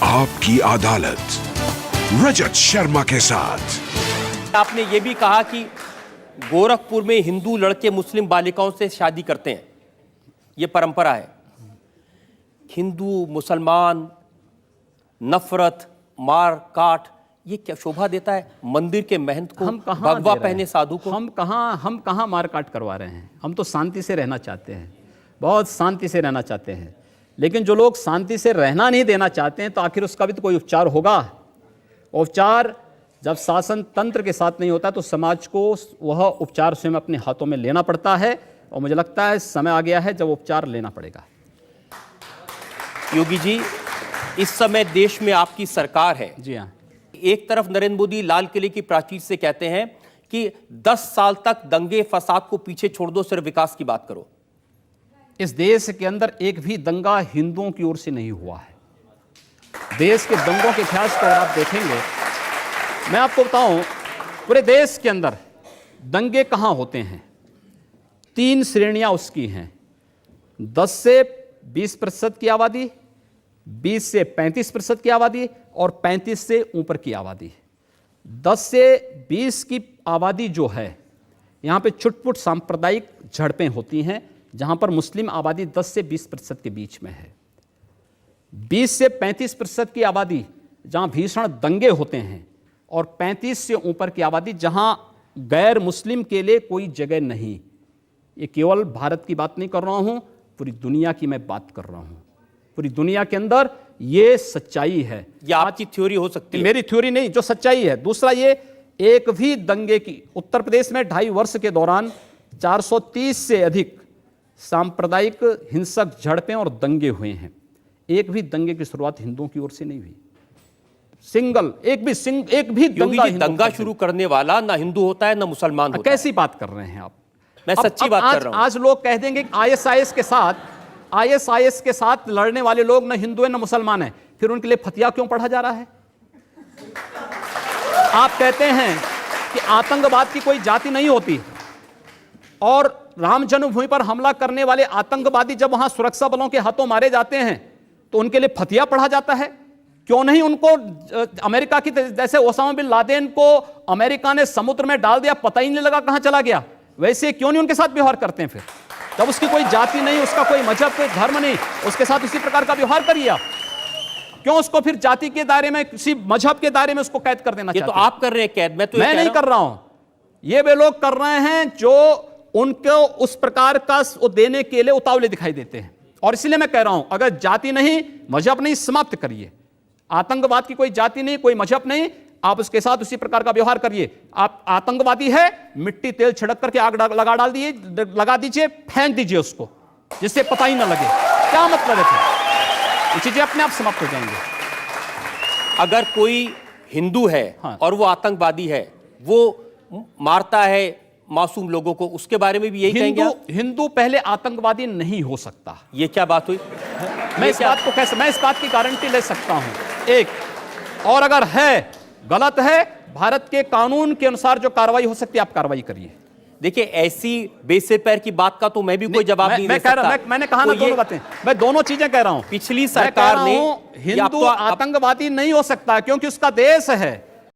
आपकी अदालत रजत शर्मा के साथ। आपने ये भी कहा कि गोरखपुर में हिंदू लड़के मुस्लिम बालिकाओं से शादी करते हैं, ये परंपरा है। हिंदू मुसलमान नफरत मार काट ये क्या शोभा देता है मंदिर के महंत को, भगवा पहने साधु को? हम कहाँ मार काट करवा रहे हैं। हम तो शांति से रहना चाहते हैं, बहुत शांति से रहना चाहते हैं। लेकिन जो लोग शांति से रहना नहीं देना चाहते हैं तो आखिर उसका भी तो कोई उपचार होगा। उपचार जब शासन तंत्र के साथ नहीं होता तो समाज को वह उपचार स्वयं अपने हाथों में लेना पड़ता है, और मुझे लगता है समय आ गया है जब उपचार लेना पड़ेगा। योगी जी, इस समय देश में आपकी सरकार है। जी हाँ। एक तरफ नरेंद्र मोदी लाल किले की प्राचीर से कहते हैं कि 10 साल तक दंगे फसाद को पीछे छोड़ दो, सिर्फ विकास की बात करो। इस देश के अंदर एक भी दंगा हिंदुओं की ओर से नहीं हुआ है। देश के दंगों के इतिहास को आप देखेंगे, मैं आपको बताऊं, पूरे देश के अंदर दंगे कहां होते हैं? 3 श्रेणियां उसकी हैं। 10 से 20% की आबादी, 20 से 35% की आबादी और 35 से ऊपर की आबादी। 10 से 20 की आबादी जो है, यहाँ पे छुटपुट सांप्रदायिक झड़पें होती हैं, जहाँ पर मुस्लिम आबादी 10 से 20% के बीच में है। 20 से 35% की आबादी जहाँ भीषण दंगे होते हैं, और 35 से ऊपर की आबादी जहाँ गैर मुस्लिम के लिए कोई जगह नहीं। ये केवल भारत की बात नहीं कर रहा हूँ, पूरी दुनिया की मैं बात कर रहा हूँ। पूरी दुनिया के अंदर ये सच्चाई है। ये आपकी थ्योरी हो सकती है, मेरी थ्योरी नहीं, जो सच्चाई है। दूसरा, ये एक भी दंगे की उत्तर प्रदेश में 2.5 वर्ष के दौरान 430 से अधिक सांप्रदायिक हिंसक झड़पें और दंगे हुए हैं। एक भी दंगे की शुरुआत हिंदुओं की ओर से नहीं हुई। एक भी दंगा शुरू करने वाला ना हिंदू होता है ना मुसलमान होता है। कैसी बात कर रहे हैं आप? मैं सच्ची बात कर रहा हूं। आज लोग कह देंगे आईएसआईएस के साथ लड़ने वाले लोग न हिंदू है न मुसलमान है, फिर उनके लिए फतिया क्यों पढ़ा जा रहा है? आप कहते हैं कि आतंकवाद की कोई जाति नहीं होती, और राम जन्मभूमि पर हमला करने वाले आतंकवादी जब वहां सुरक्षा बलों के हाथों मारे जाते हैं तो उनके लिए फतिया पढ़ा जाता है। क्यों नहीं उनको अमेरिका की जैसे ओसामा बिन लादेन को अमेरिका ने समुद्र में डाल दिया, पता ही नहीं लगा कहां चला गया, वैसे क्यों नहीं उनके साथ व्यवहार करते हैं? फिर जब उसकी कोई जाति नहीं, उसका कोई मजहब कोई धर्म नहीं, उसके साथ उसी प्रकार का व्यवहार करिए आप। क्यों उसको फिर जाति के दायरे में, किसी मजहब के दायरे में उसको कैद कर देना? ये तो आप कर रहे हैं कैद, मैं नहीं कर रहा हूं। ये वे लोग कर रहे हैं जो उनको उस प्रकार का देने के लिए उतावले दिखाई देते हैं। और इसलिए मैं कह रहा हूं, अगर जाति नहीं मजहब नहीं, समाप्त करिए। आतंकवाद की कोई जाति नहीं, कोई मजहब नहीं, आप उसके साथ उसी प्रकार का व्यवहार करिए। आप आतंकवादी है, मिट्टी तेल छिड़क करके आग लगा दीजिए, फेंक दीजिए उसको, जिससे पता ही ना लगे। क्या मतलब है? ये चीजें अपने आप समाप्त हो जाएंगे। अगर कोई हिंदू है और वो आतंकवादी है, वो मारता है मासूम लोगों को, उसके बारे में भी यही कहेंगे आप? हिंदू पहले आतंकवादी नहीं हो सकता। ये क्या बात हुई? मैं इस बात की गारंटी ले सकता हूं। एक और, अगर है, गलत है, भारत के कानून के अनुसार जो कार्रवाई हो सकती है आप कार्रवाई करिए। देखिए, ऐसी बेसिर पैर की बात का तो मैं भी कोई जवाब नहीं दे सकता। मैंने कहा ना दोनों बातें, मैं दोनों चीजें कह रहा हूं। पिछली सरकार ने हिंदू आतंकवादी नहीं हो सकता क्योंकि उसका देश है,